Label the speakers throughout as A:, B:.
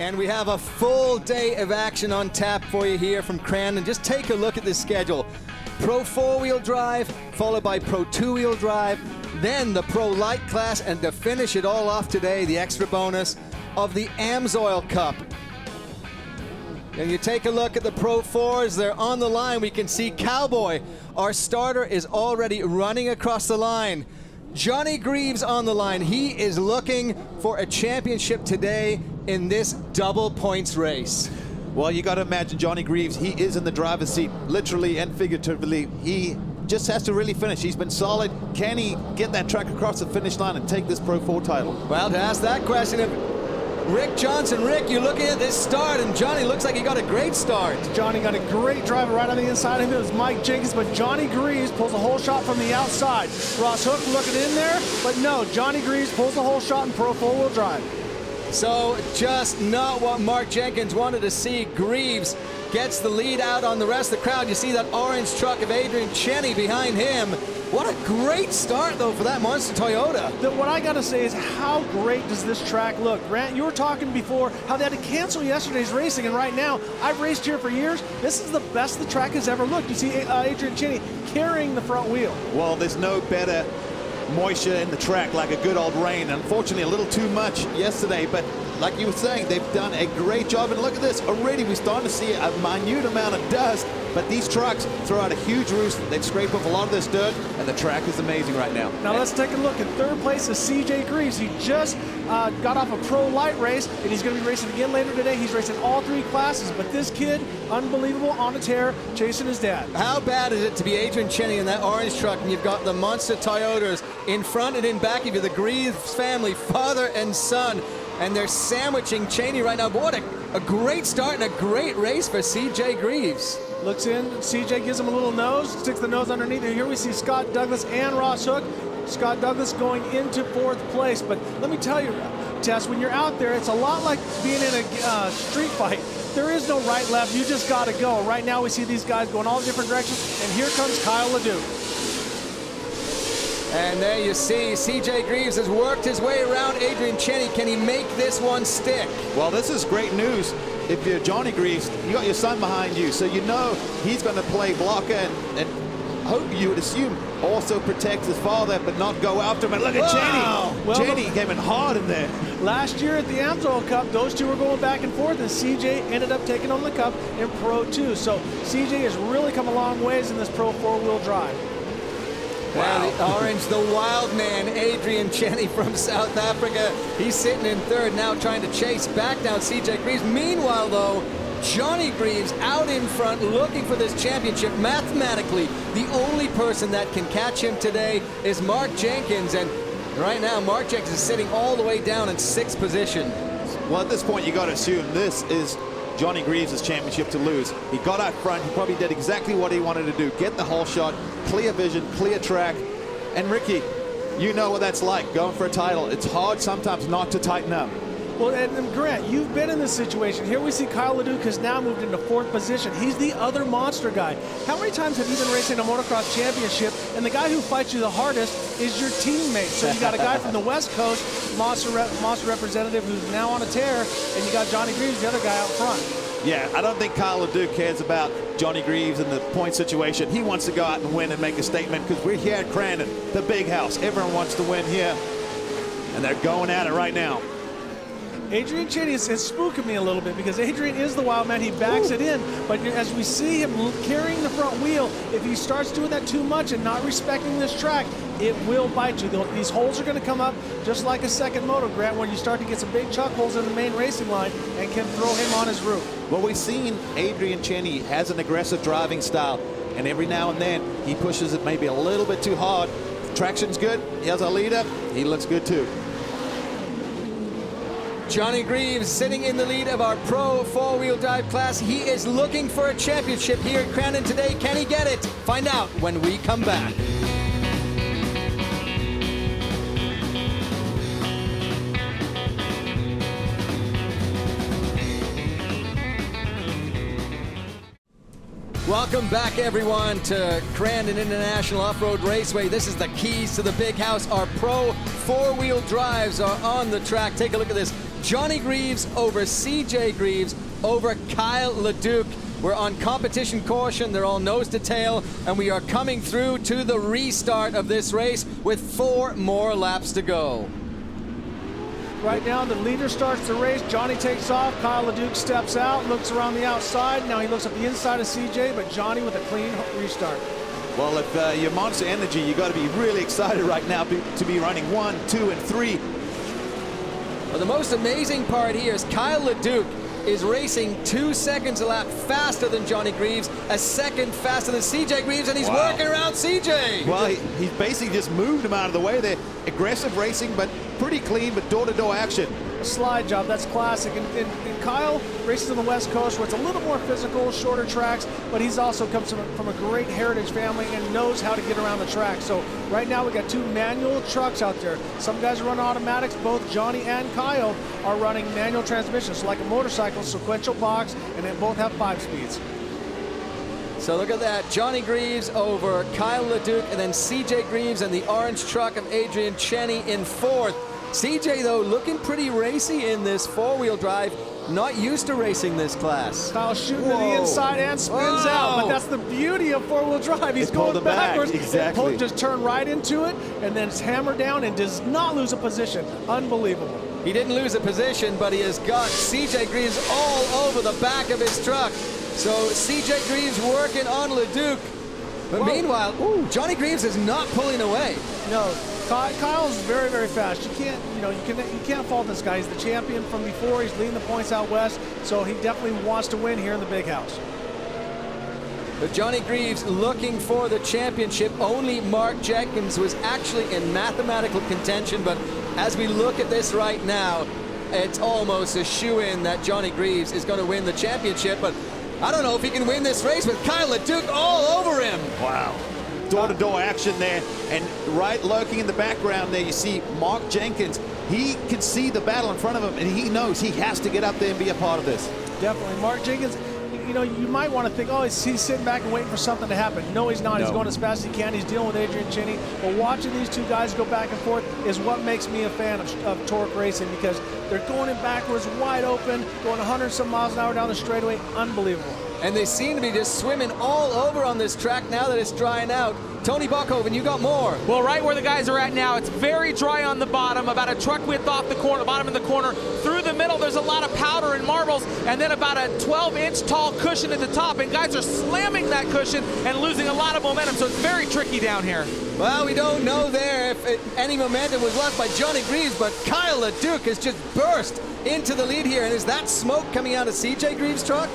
A: And we have a full day of action on tap for you here from Crandon. Just take a look at this schedule. Pro 4-wheel drive, followed by Pro 2-wheel drive, then the Pro Light class, and to finish it all off today, the extra bonus of the AMSOIL Cup. And you take a look at the Pro 4s, they're on the line. We can see Cowboy, our starter, is already running across the line. Johnny Greaves on the line. He is looking for a championship today in this double points race.
B: Well, you got to imagine Johnny Greaves, he is in the driver's seat, literally and figuratively. He just has to really finish. He's been solid. Can he get that track across the finish line and take this Pro 4 title?
A: Well, to ask that question of Rick Johnson. Rick, you're looking at this start, and Johnny looks like he got a great start.
C: Johnny got a great driver right on the inside of him. It was Mike Jenkins, but Johnny Greaves pulls a whole shot from the outside. Ross Hook looking in there, but no, Johnny Greaves pulls the whole shot in Pro 4-wheel drive.
A: So just not what Mark Jenkins wanted to see. Greaves gets the lead out on the rest of the crowd. You see that orange truck of Adrian Cheney behind him. What a great start, though, for that Monster Toyota.
C: What I got to say is, how great does this track look? Grant, you were talking before how they had to cancel yesterday's racing, and right now, I've raced here for years. This is the best the track has ever looked. You see Adrian Cheney carrying the front wheel.
B: Well, there's no better moisture in the track like a good old rain. Unfortunately, a little too much yesterday, but like you were saying, they've done a great job. And look at this, already we're starting to see a minute amount of dust, but these trucks throw out a huge roost. They scrape off a lot of this dirt, and the track is amazing right now.
C: Now let's take a look. In third place is CJ Greaves. He just got off a Pro Light race, and he's going to be racing again later today. He's racing all three classes, but this kid, unbelievable, on a tear, chasing his dad.
A: How bad is it to be Adrian Cheney in that orange truck, and you've got the Monster Toyotas in front and in back of you, the Greaves family, father and son, and they're sandwiching Cheney right now. But what a great start and a great race for CJ Greaves.
C: Looks in, CJ gives him a little nose, sticks the nose underneath. And here we see Scott Douglas and Ross Hook. Scott Douglas going into fourth place. But let me tell you, Tess, when you're out there, it's a lot like being in a street fight. There is no right, left. You just got to go. Right now we see these guys going all different directions. And here comes Kyle LeDuc.
A: And there you see CJ Greaves has worked his way around Adrian Cheney. Can he make this one stick?
B: Well, this is great news. If you're Johnny Greaves, you got your son behind you, so you know he's going to play blocker and hope you would assume also protect his father, but not go after him. And look at Cheney.
C: Well,
B: Cheney came in hard in there.
C: Last year at the AMSOIL Cup, those two were going back and forth, and CJ ended up taking on the Cup in Pro 2. So CJ has really come a long ways in this Pro 4-wheel drive.
A: Wow. The orange, the wild man, Adrian Cheney from South Africa. He's sitting in third now, trying to chase back down CJ Greaves. Meanwhile, though, Johnny Greaves out in front looking for this championship. Mathematically, the only person that can catch him today is Mark Jenkins. And right now, Mark Jenkins is sitting all the way down in sixth position.
B: Well, at this point, you got to assume this is Johnny Greaves' championship to lose. He got out front. He probably did exactly what he wanted to do. Get the whole shot, clear vision, clear track. And Ricky, you know what that's like, going for a title. It's hard sometimes not to tighten up.
C: Well, and Grant, you've been in this situation. Here we see Kyle LeDuc has now moved into fourth position. He's the other monster guy. How many times have you been racing a motocross championship, and the guy who fights you the hardest is your teammate? So you got a guy from the West Coast, monster representative, who's now on a tear, and you got Johnny Greaves, the other guy out front.
B: Yeah, I don't think Kyle LeDuc cares about Johnny Greaves in the point situation. He wants to go out and win and make a statement, because we're here at Crandon, the big house. Everyone wants to win here, and they're going at it right now.
C: Adrian Cheney is spooking me a little bit, because Adrian is the wild man. He backs it in, but as we see him carrying the front wheel, if he starts doing that too much and not respecting this track, it will bite you. These holes are going to come up just like a second moto, Grant, when you start to get some big chuck holes in the main racing line and can throw him on his roof.
B: Well, we've seen Adrian Cheney has an aggressive driving style, and every now and then he pushes it maybe a little bit too hard. Traction's good. He has a leader. He looks good too.
A: Johnny Greaves sitting in the lead of our Pro 4-wheel drive class. He is looking for a championship here at Crandon today. Can he get it? Find out when we come back. Welcome back, everyone, to Crandon International Off-Road Raceway. This is the keys to the big house. Our Pro 4-wheel drives are on the track. Take a look at this Johnny Greaves over CJ Greaves over Kyle LeDuc. We're on competition caution. They're all nose to tail, and we are coming through to the restart of this race with 4 more laps to go.
C: Right now, the leader starts the race. Johnny takes off. Kyle LeDuc steps out, looks around the outside. Now he looks at the inside of CJ, but Johnny with a clean restart.
B: Well, if you're Monster Energy, you got to be really excited right now to be running 1, 2, and 3.
A: Well, the most amazing part here is Kyle LeDuc is racing 2 seconds a lap faster than Johnny Greaves, a second faster than CJ Greaves, and he's working around CJ.
B: Well, he's basically just moved him out of the way there. Aggressive racing, but pretty clean, but door-to-door action.
C: A slide job, that's classic. And Kyle races on the West Coast where it's a little more physical, shorter tracks, but he's also comes from a great heritage family and knows how to get around the track. So right now we got 2 manual trucks out there. Some guys run automatics. Both Johnny and Kyle are running manual transmissions, so like a motorcycle, sequential box, and they both have 5 speeds.
A: So look at that, Johnny Greaves over Kyle LeDuc, and then CJ Greaves and the orange truck of Adrian Cheney in 4th. CJ, though, looking pretty racy in this 4-wheel drive. Not used to racing this class.
C: Kyle shooting to the inside and spins out, but that's the beauty of 4-wheel drive. He's going backwards.
B: Exactly.
C: Just turn right into it, and then it's hammered down and does not lose a position. Unbelievable.
A: He didn't lose a position, but he has got CJ Greaves all over the back of his truck. So CJ Greaves working on LeDuc. But meanwhile, Johnny Greaves is not pulling away.
C: No, Kyle's very, very fast. You can't fault this guy. He's the champion from before. He's leading the points out west, so he definitely wants to win here in the big house.
A: But Johnny Greaves looking for the championship. Only Mark Jenkins was actually in mathematical contention, but as we look at this right now, it's almost a shoo-in that Johnny Greaves is going to win the championship, but I don't know if he can win this race with Kyle LeDuc all over him.
B: Wow. Door-to-door action there, and right lurking in the background there, you see Mark Jenkins. He can see the battle in front of him, and he knows he has to get up there and be a part of this.
C: Definitely. Mark Jenkins, you might want to think, oh, he's sitting back and waiting for something to happen. No, he's not. No. He's going as fast as he can. He's dealing with Adrian Cheney. But watching these 2 guys go back and forth is what makes me a fan of TORC racing, because they're going in backwards, wide open, going 100-some miles an hour down the straightaway. Unbelievable.
A: And they seem to be just swimming all over on this track now that it's drying out. Tony Buckhoven, you got more.
D: Well, right where the guys are at now, it's very dry on the bottom, about a truck width off the corner, bottom of the corner. Through the middle, there's a lot of powder and marbles, and then about a 12-inch tall cushion at the top, and guys are slamming that cushion and losing a lot of momentum, so it's very tricky down here.
A: Well, we don't know there if any momentum was left by Johnny Greaves, but Kyle LeDuc has just burst into the lead here, and is that smoke coming out of CJ Greaves' truck?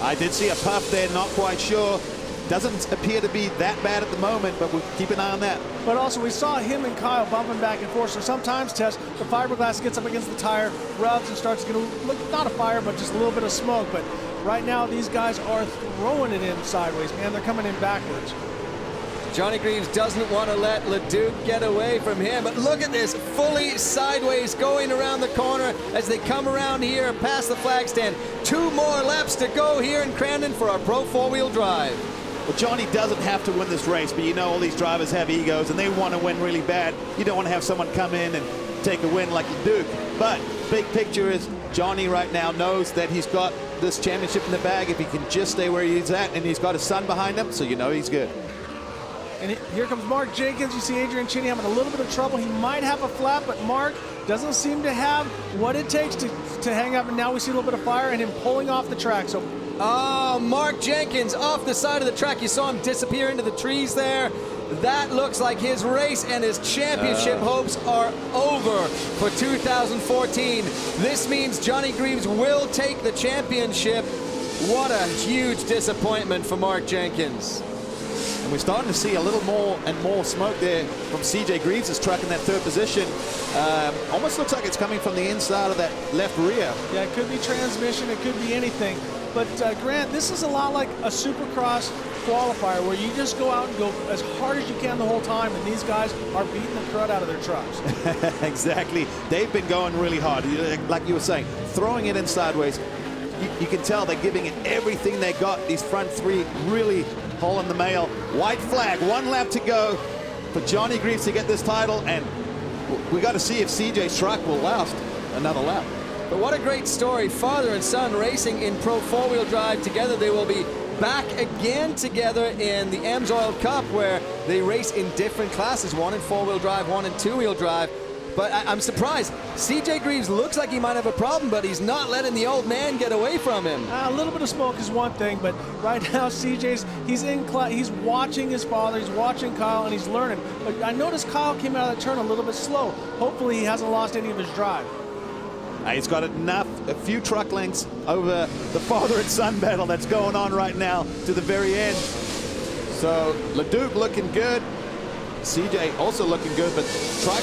B: I did see a puff there, not quite sure. Doesn't appear to be that bad at the moment, but we'll keep an eye on that.
C: But also, we saw him and Kyle bumping back and forth. So sometimes, Tess, the fiberglass gets up against the tire, rubs, and starts to get not a fire, but just a little bit of smoke. But right now, these guys are throwing it in sideways, man. They're coming in backwards.
A: Johnny Greaves doesn't want to let LeDuc get away from him, but look at this, fully sideways going around the corner as they come around here past the flag stand. 2 more laps to go here in Crandon for our Pro 4-wheel drive.
B: Well, Johnny doesn't have to win this race, but you know all these drivers have egos and they want to win really bad. You don't want to have someone come in and take a win like LeDuc. But big picture is Johnny right now knows that he's got this championship in the bag if he can just stay where he's at, and he's got his son behind him, so you know he's good.
C: And here comes Mark Jenkins. You see Adrian Cheney having a little bit of trouble. He might have a flat, but Mark doesn't seem to have what it takes to hang up. And now we see a little bit of fire and him pulling off the track. So,
A: Mark Jenkins off the side of the track. You saw him disappear into the trees there. That looks like his race and his championship hopes are over for 2014. This means Johnny Greaves will take the championship. What a huge disappointment for Mark Jenkins.
B: And we're starting to see a little more and more smoke there from CJ Greaves' truck in that 3rd position. Almost looks like it's coming from the inside of that left rear.
C: Yeah, it could be transmission, it could be anything. But Grant, this is a lot like a Supercross qualifier where you just go out and go as hard as you can the whole time, and these guys are beating the crud out of their trucks.
B: Exactly. They've been going really hard. Like you were saying, throwing it in sideways. You can tell they're giving it everything they got. These front 3 really hauling the mail. White flag, 1 lap to go for Johnny Greaves to get this title, and we got to see if CJ's truck will last another lap.
A: But what a great story. Father and son racing in Pro 4-wheel drive together. They will be back again together in the AMSOIL Cup, where they race in different classes, one in 4-wheel drive, one in 2-wheel drive. But I'm surprised. CJ Greaves looks like he might have a problem, but he's not letting the old man get away from him.
C: A little bit of smoke is one thing, but right now he's watching his father, he's watching Kyle, and he's learning. But I noticed Kyle came out of the turn a little bit slow. Hopefully he hasn't lost any of his drive.
B: He's got a few truck lengths over the father and son battle that's going on right now to the very end. So LeDuc looking good. CJ also looking good, but truck.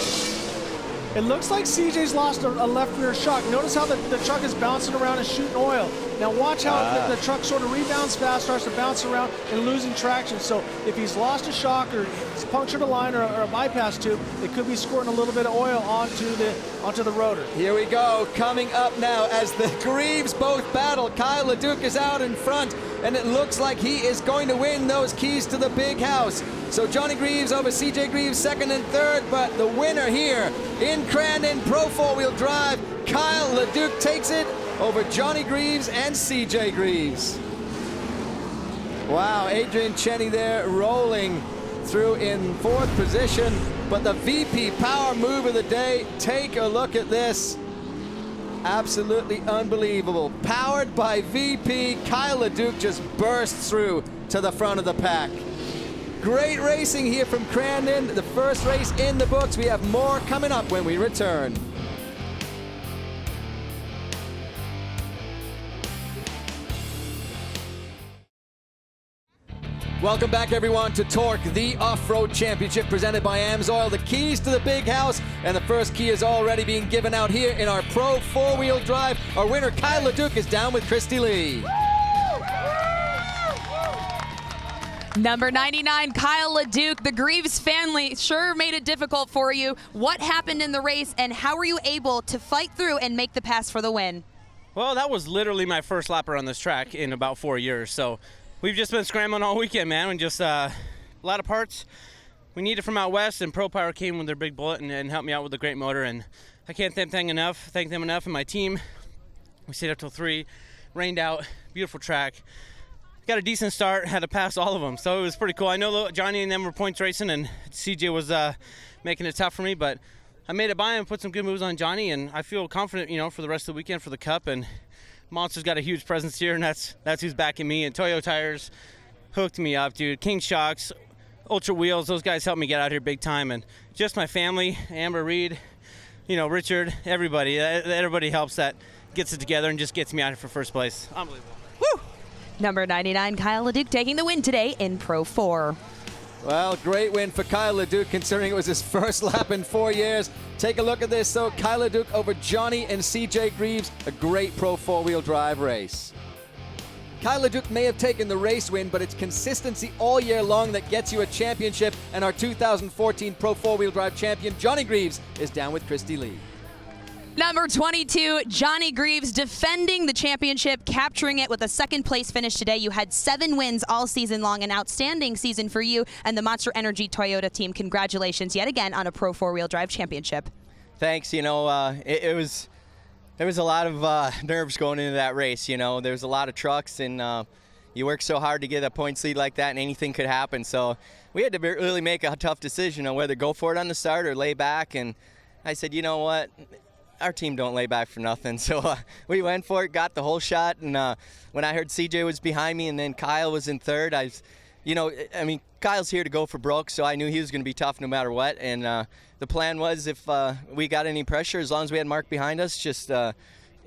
C: It looks like CJ's lost a left rear shock. Notice how the truck is bouncing around and shooting oil. Now watch how the truck sort of rebounds fast, starts to bounce around and losing traction. So if he's lost a shock or he's punctured a line or a bypass tube, it could be squirting a little bit of oil onto the rotor.
A: Here we go, coming up now as the Greaves both battle. Kyle LeDuc is out in front, and it looks like he is going to win those keys to the big house. So Johnny Greaves over CJ Greaves, second and third, but the winner here in Crandon, Pro 4-wheel drive, Kyle LeDuc takes it over Johnny Greaves and CJ Greaves. Wow, Adrian Cheney there rolling through in fourth position, but the VP power move of the day, take a look at this. Absolutely unbelievable. Powered by VP, Kyle LeDuc just bursts through to the front of the pack. Great racing here from Crandon. The first race in the books. We have more coming up when we return. Welcome back, everyone, to TORC, the off-road championship presented by AMSOIL. The keys to the big house, and the first key is already being given out here in our Pro 4-wheel drive. Our winner, Kyle LeDuc, is down with Christy Lee.
E: Number 99, Kyle LeDuc. The Greaves family sure made it difficult for you. What happened in the race, and how were you able to fight through and make the pass for the win?
F: Well, that was literally my first lapper on this track in about 4 years. So we've just been scrambling all weekend, man, and just a lot of parts we needed from out west, and Pro Power came with their big bullet and helped me out with a great motor. And I can't thank them enough, and my team. We stayed up till 3, rained out, beautiful track. Got a decent start, had to pass all of them, so it was pretty cool. I know Johnny and them were points racing, and CJ was making it tough for me, but I made it by and put some good moves on Johnny, and I feel confident, for the rest of the weekend for the Cup. And Monster's got a huge presence here, and that's who's backing me. And Toyo Tires hooked me up, dude. King Shocks, Ultra Wheels, those guys helped me get out here big time, and just my family, Amber Reed, Richard, everybody helps that gets it together and just gets me out here for first place. Unbelievable.
E: Woo! Number 99, Kyle LeDuc, taking the win today in Pro 4.
A: Well, great win for Kyle LeDuc, considering it was his first lap in 4 years. Take a look at this, though. Kyle LeDuc over Johnny and CJ Greaves. A great Pro 4-wheel drive race. Kyle LeDuc may have taken the race win, but it's consistency all year long that gets you a championship. And our 2014 Pro 4-wheel drive champion, Johnny Greaves, is down with Christy Lee.
E: Number 22, Johnny Greaves, defending the championship, capturing it with a second place finish today. You had 7 wins all season long, an outstanding season for you and the Monster Energy Toyota team. Congratulations yet again on a Pro 4-wheel drive championship.
G: Thanks. There was a lot of nerves going into that race. There was a lot of trucks, and you work so hard to get a points lead like that, and anything could happen. So we had to really make a tough decision on whether go for it on the start or lay back. And I said, you know what? Our team don't lay back for nothing. So we went for it, got the whole shot. And when I heard CJ was behind me and then Kyle was in third, Kyle's here to go for broke, so I knew he was going to be tough no matter what. And the plan was, if we got any pressure, as long as we had Mark behind us, just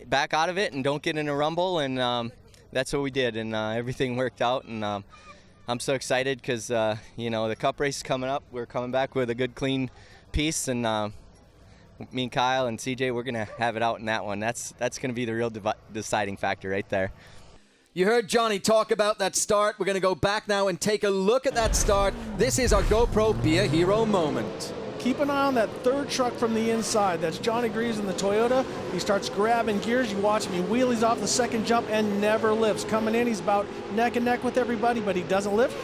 G: back out of it and don't get in a rumble. And that's what we did, and everything worked out. And I'm so excited because, the Cup race is coming up. We're coming back with a good, clean piece, and me and Kyle and CJ, we're going to have it out in that one. That's going to be the real deciding factor right there.
A: You heard Johnny talk about that start. We're going to go back now and take a look at that start. This is our GoPro Be a Hero moment.
C: Keep an eye on that third truck from the inside. That's Johnny Greaves in the Toyota. He starts grabbing gears. You watch him. He wheelies off the second jump and never lifts. Coming in, he's about neck and neck with everybody, but he doesn't lift.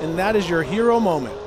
C: and that is your hero moment.